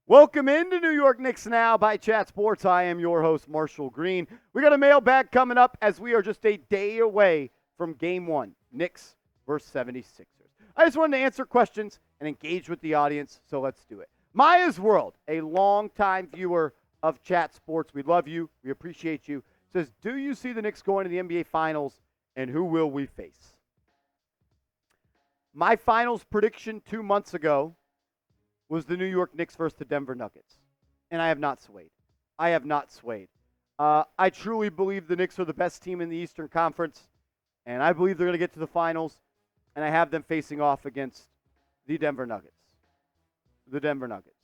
Welcome into New York Knicks Now by Chat Sports. I am your host, Marshall Green. We got a mailbag coming up as we are just a day away from Game 1, Knicks versus 76ers. I just wanted to answer questions and engage with the audience, so let's do it. Maya's World, a longtime viewer of Chat Sports. We love you. We appreciate you. Says, do you see the Knicks going to the NBA Finals, and who will we face? My finals prediction 2 months ago was the New York Knicks versus the Denver Nuggets. And I have not swayed. I truly believe the Knicks are the best team in the Eastern Conference, and I believe they're going to get to the finals, and I have them facing off against the Denver Nuggets.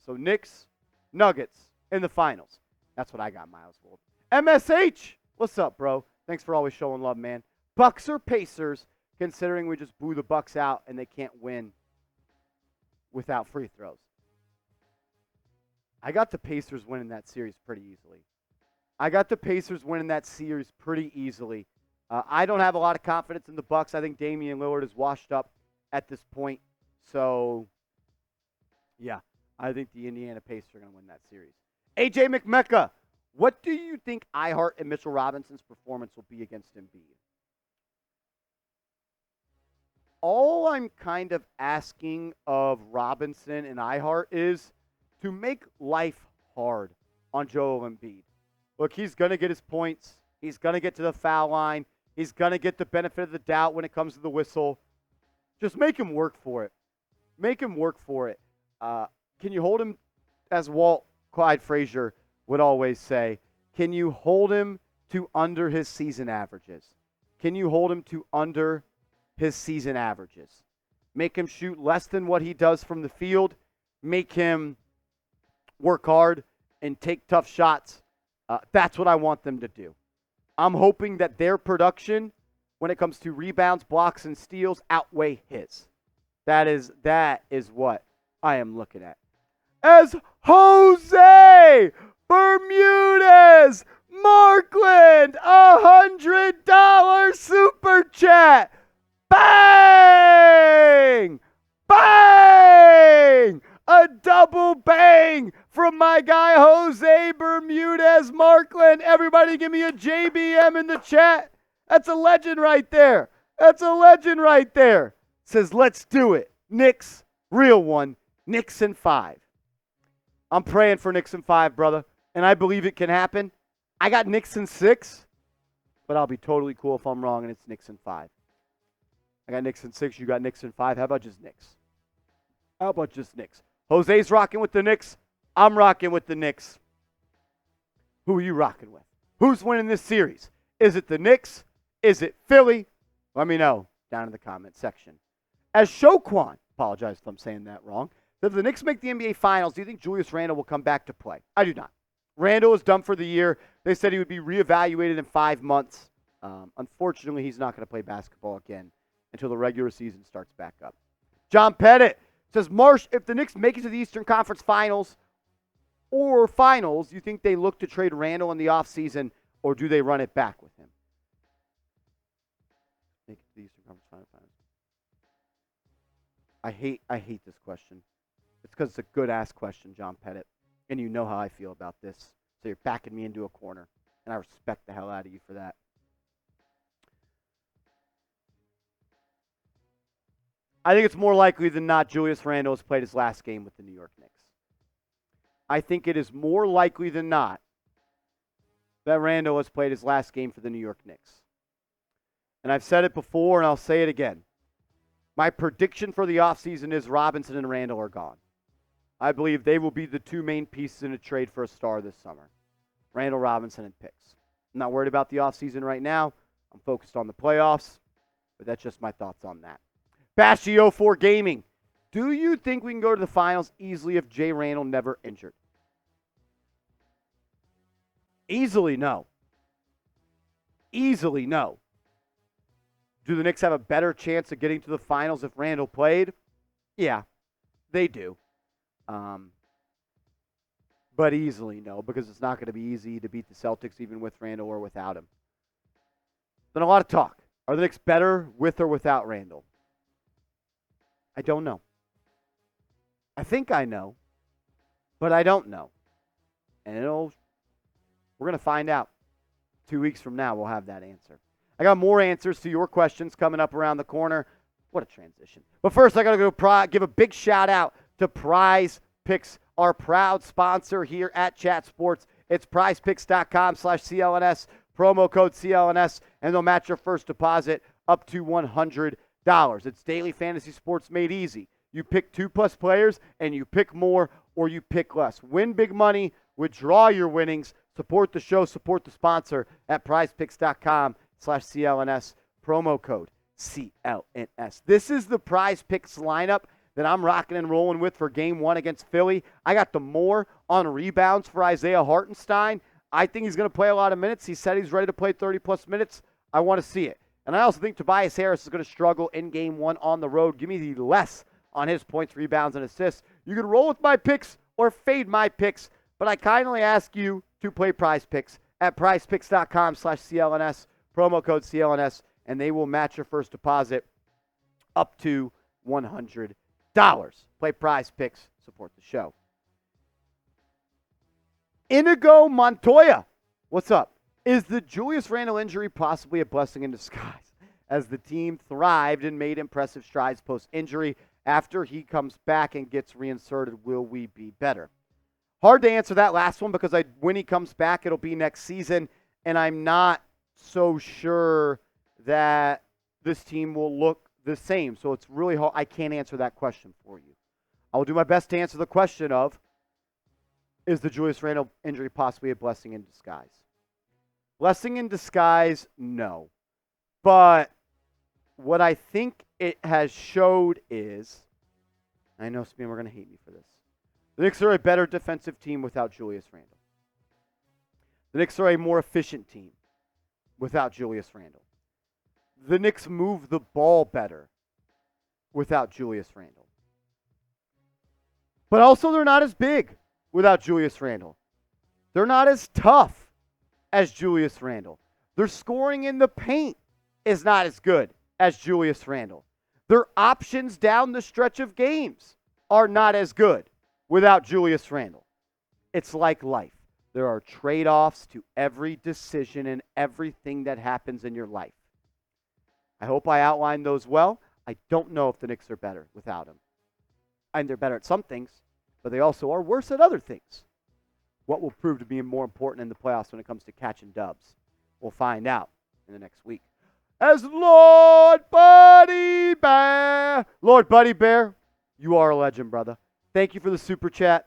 So Knicks, Nuggets in the finals. That's what I got, Miles Wold. MSH, what's up, bro? Thanks for always showing love, man. Bucks or Pacers, considering we just blew the Bucks out and they can't win without free throws. I got the Pacers winning that series pretty easily. I don't have a lot of confidence in the Bucks. I think Damian Lillard is washed up at this point. So, yeah, I think the Indiana Pacers are going to win that series. AJ McMecca, what do you think Hart and Mitchell Robinson's performance will be against Embiid? All I'm kind of asking of Robinson and Hart is to make life hard on Joel Embiid. Look, he's going to get his points. He's going to get to the foul line. He's going to get the benefit of the doubt when it comes to the whistle. Just make him work for it. Can you hold him, as Clyde Frazier would always say, can you hold him to under his season averages? Make him shoot less than what he does from the field. Make him work hard and take tough shots. That's what I want them to do. I'm hoping that their production, when it comes to rebounds, blocks, and steals, outweigh his. That is what I am looking at. As Jose Bermudez Markland, $100 super chat. Bang! Bang! A double bang from my guy Jose Bermudez Markland. Everybody give me a JBM in the chat. That's a legend right there. Says, let's do it. Knicks, real one. Knicks in 5. I'm praying for Knicks in 5, brother. And I believe it can happen. I got Knicks in 6. But I'll be totally cool if I'm wrong and it's Knicks in 5. I got Knicks in 6. You got Knicks in 5. How about just Knicks? Jose's rocking with the Knicks. I'm rocking with the Knicks. Who are you rocking with? Who's winning this series? Is it the Knicks? Is it Philly? Let me know down in the comment section. As Shoquan, apologize if I'm saying that wrong, if the Knicks make the NBA Finals, do you think Julius Randle will come back to play? I do not. Randle is done for the year. They said he would be reevaluated in 5 months. Unfortunately, he's not going to play basketball again until the regular season starts back up. John Pettit says, Marsh, if the Knicks make it to the Eastern Conference Finals or Finals, you think they look to trade Randle in the offseason, or do they run it back with him? Make it to the Eastern Conference Finals. I hate this question. It's because it's a good-ass question, John Pettit, and you know how I feel about this, so you're backing me into a corner, and I respect the hell out of you for that. I think it's more likely than not Julius Randle has played his last game with the New York Knicks. I think it is more likely than not that Randle has played his last game for the New York Knicks. And I've said it before, and I'll say it again. My prediction for the offseason is Robinson and Randle are gone. I believe they will be the 2 main pieces in a trade for a star this summer. Randle, Robinson, and picks. I'm not worried about the offseason right now. I'm focused on the playoffs, but that's just my thoughts on that. Bashy04 Gaming. Do you think we can go to the finals easily if Jay Randle never injured? Easily, no. Do the Knicks have a better chance of getting to the finals if Randle played? Yeah, they do. But easily, no, because it's not going to be easy to beat the Celtics even with Randle or without him. Been a lot of talk. Are the Knicks better with or without Randle? I don't know. I think I know. But I don't know. And we're going to find out. 2 weeks from now, we'll have that answer. I got more answers to your questions coming up around the corner. What a transition. But first, I got to go give a big shout out to Prize Picks, our proud sponsor here at Chat Sports. It's prizepicks.com/CLNS, promo code CLNS, and they'll match your first deposit up to $100. It's daily fantasy sports made easy. You pick 2+ players, and you pick more or you pick less. Win big money, withdraw your winnings, support the show, support the sponsor at prizepicks.com/CLNS, promo code CLNS. This is the Prize Picks lineup that I'm rocking and rolling with for game 1 against Philly. I got the more on rebounds for Isaiah Hartenstein. I think he's going to play a lot of minutes. He said he's ready to play 30-plus minutes. I want to see it. And I also think Tobias Harris is going to struggle in game 1 on the road. Give me the less on his points, rebounds, and assists. You can roll with my picks or fade my picks, but I kindly ask you to play Prize Picks at prizepicks.com/CLNS, promo code CLNS, and they will match your first deposit up to $100. Play Prize Picks, support the show. Inigo Montoya, what's up? Is the Julius Randle injury possibly a blessing in disguise, as the team thrived and made impressive strides post-injury? After he comes back and gets reinserted, will we be better? Hard to answer that last one because when he comes back, it'll be next season, and I'm not so sure that this team will look the same. So it's really hard. I can't answer that question for you. I will do my best to answer the question of, is the Julius Randle injury possibly a blessing in disguise? Blessing in disguise, no. But what I think it has showed is, I know some people are going to hate me for this, the Knicks are a better defensive team without Julius Randle. The Knicks are a more efficient team without Julius Randle. The Knicks move the ball better without Julius Randle. But also they're not as big without Julius Randle. They're not as tough as Julius Randle. Their scoring in the paint is not as good as Julius Randle. Their options down the stretch of games are not as good without Julius Randle. It's like life. There are trade-offs to every decision and everything that happens in your life. I hope I outlined those well. I don't know if the Knicks are better without him. And they're better at some things, but they also are worse at other things. What will prove to be more important in the playoffs when it comes to catching dubs? We'll find out in the next week. As Lord Buddy Bear. Lord Buddy Bear, you are a legend, brother. Thank you for the super chat,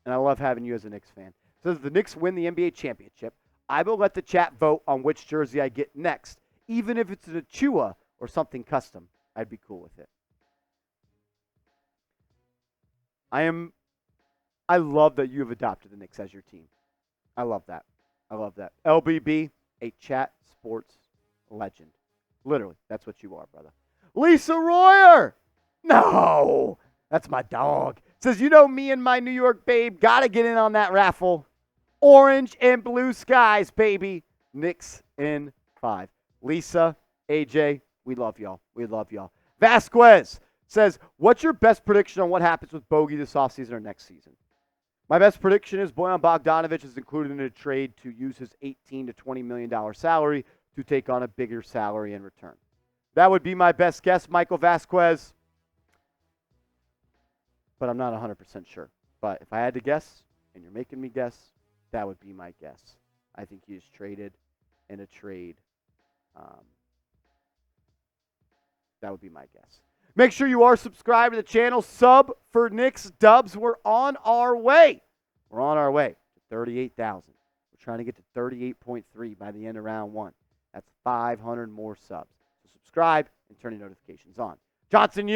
and I love having you as a Knicks fan. Says the Knicks win the NBA championship, I will let the chat vote on which jersey I get next. Even if it's an Achua or something custom, I'd be cool with it. I love that you have adopted the Knicks as your team. I love that. I love that. LBB, a chat sports legend. Literally, that's what you are, brother. Lisa Royer! No! That's my dog. Says, you know me and my New York babe got to get in on that raffle. Orange and blue skies, baby. Knicks in 5. Lisa, AJ, we love y'all. We love y'all. Vasquez says, what's your best prediction on what happens with Bogey this offseason or next season? My best prediction is Bojan Bogdanovic is included in a trade to use his $18 to $20 million salary to take on a bigger salary in return. That would be my best guess, Michael Vasquez. But I'm not 100% sure. But if I had to guess, and you're making me guess, that would be my guess. I think he is traded in a trade. That would be my guess. Make sure you are subscribed to the channel. Sub for Knicks Dubs. We're on our way. We're on our way to 38,000. We're trying to get to 38.3 by the end of round 1. That's 500 more subs. So subscribe and turn your notifications on. Johnson,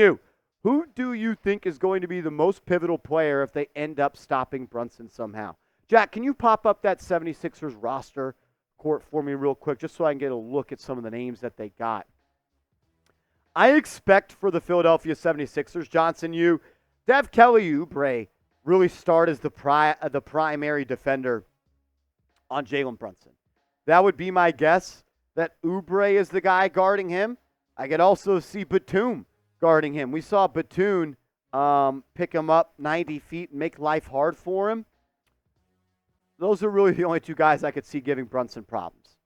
who do you think is going to be the most pivotal player if they end up stopping Brunson somehow? Jack, can you pop up that 76ers roster court for me real quick just so I can get a look at some of the names that they got? I expect for the Philadelphia 76ers, Johnson, to have Kelly Oubre really start as the primary defender on Jalen Brunson. That would be my guess, that Oubre is the guy guarding him. I could also see Batum guarding him. We saw Batum pick him up 90 feet and make life hard for him. Those are really the only two guys I could see giving Brunson problems.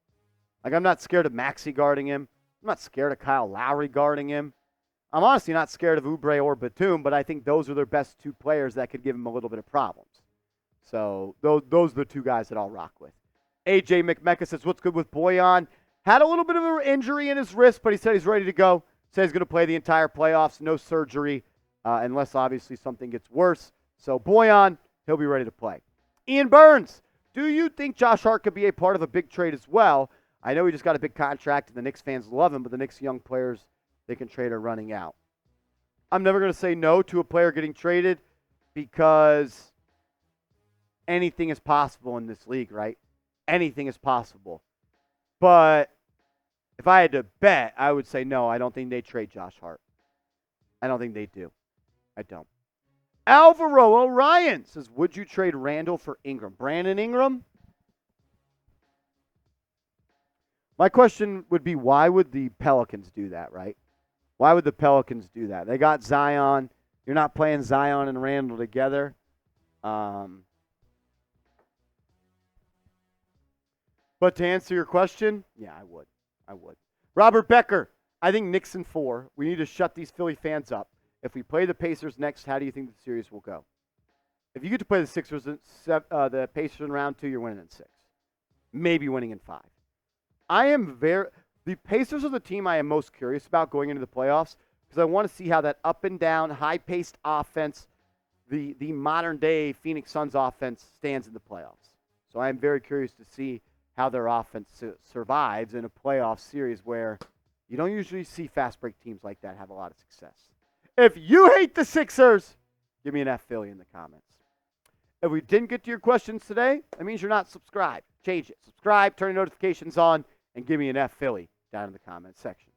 Like, I'm not scared of Maxey guarding him. I'm not scared of Kyle Lowry guarding him. I'm honestly not scared of Oubre or Batum, but I think those are their best two players that could give him a little bit of problems. So those are the two guys that I'll rock with. AJ McMecca says, what's good with Bojan? Had a little bit of an injury in his wrist, but he said he's ready to go. Said he's going to play the entire playoffs, no surgery, unless obviously something gets worse. So Bojan, he'll be ready to play. Ian Burns, do you think Josh Hart could be a part of a big trade as well? I know he just got a big contract, and the Knicks fans love him, but the Knicks young players they can trade are running out. I'm never going to say no to a player getting traded because anything is possible in this league, right? Anything is possible. But if I had to bet, I would say no, I don't think they trade Josh Hart. I don't think they do. I don't. Alvaro Orion says, would you trade Randall for Ingram? Brandon Ingram? My question would be, why would the Pelicans do that, right? Why would the Pelicans do that? They got Zion. You're not playing Zion and Randall together. But to answer your question, yeah, I would. I would. Robert Becker, I think Knicks in 4. We need to shut these Philly fans up. If we play the Pacers next, how do you think the series will go? If you get to play the Pacers in round 2, you're winning in 6. Maybe winning in 5. The Pacers are the team I am most curious about going into the playoffs because I want to see how that up and down, high-paced offense, the modern-day Phoenix Suns offense stands in the playoffs. So I am very curious to see how their offense survives in a playoff series where you don't usually see fast-break teams like that have a lot of success. If you hate the Sixers, give me an F Philly in the comments. If we didn't get to your questions today, that means you're not subscribed. Change it. Subscribe, turn your notifications on, and give me an F Philly down in the comments section.